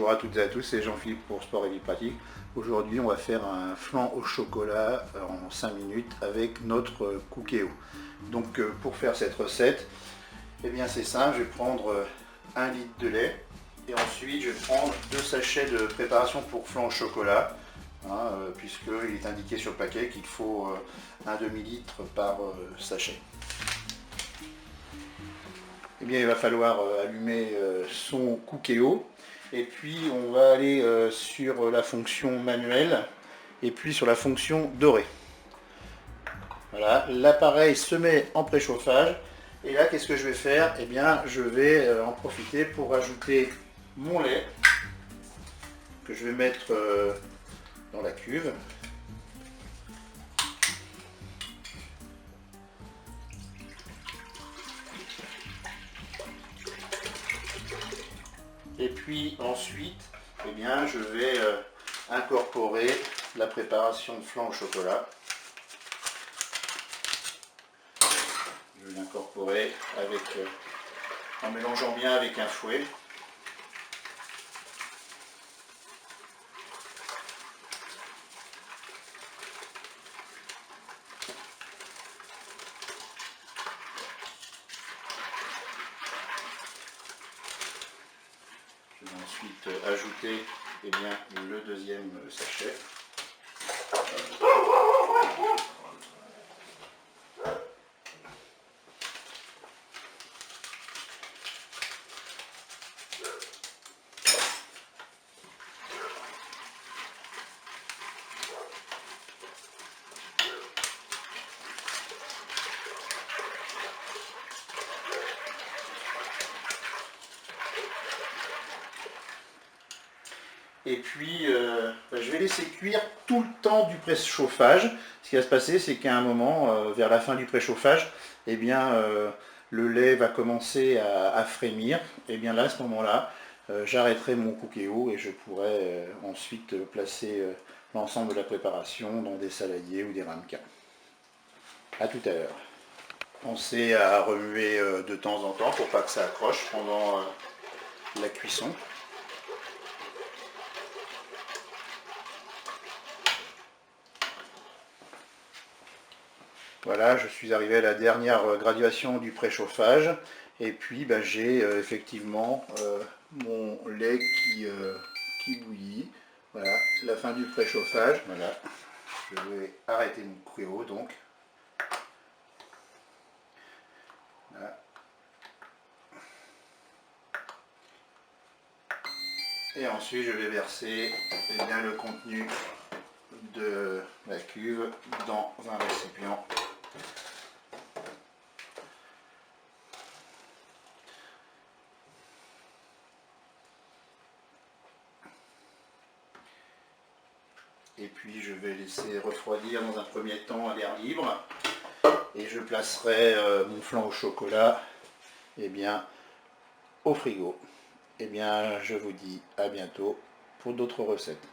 Bonjour à toutes et à tous, c'est Jean-Philippe pour Sport et Vie Pratique. Aujourd'hui, on va faire un flan au chocolat en 5 minutes avec notre Cookéo. Donc pour faire cette recette, eh bien c'est simple, je vais prendre 1 litre de lait et ensuite je vais prendre 2 sachets de préparation pour flan au chocolat, puisqu'il est indiqué sur le paquet qu'il faut un demi-litre par sachet. Eh bien, il va falloir allumer son Cookéo et puis on va aller sur la fonction manuelle et puis sur la fonction dorée. Voilà, l'appareil se met en préchauffage et là qu'est-ce que je vais faire? Eh bien, je vais en profiter pour ajouter mon lait que je vais mettre dans la cuve. Et puis ensuite, eh bien, je vais incorporer la préparation de flan au chocolat. Je vais l'incorporer en mélangeant bien avec un fouet. Je vais ensuite ajouter le deuxième sachet. Et puis, je vais laisser cuire tout le temps du préchauffage. Ce qui va se passer, c'est qu'à un moment, vers la fin du préchauffage, eh bien, le lait va commencer à frémir. Et bien là, à ce moment-là, j'arrêterai mon Cookéo et je pourrai ensuite placer l'ensemble de la préparation dans des saladiers ou des ramequins. A tout à l'heure. Pensez à remuer de temps en temps pour pas que ça accroche pendant la cuisson. Voilà, je suis arrivé à la dernière graduation du préchauffage et puis j'ai effectivement mon lait qui bouillit. Voilà, la fin du préchauffage. Voilà, je vais arrêter mon Cookéo donc. Voilà. Et ensuite je vais verser le contenu de la cuve dans un récipient. Et puis je vais laisser refroidir dans un premier temps à l'air libre. Et je placerai mon flan au chocolat au frigo. Je vous dis à bientôt pour d'autres recettes.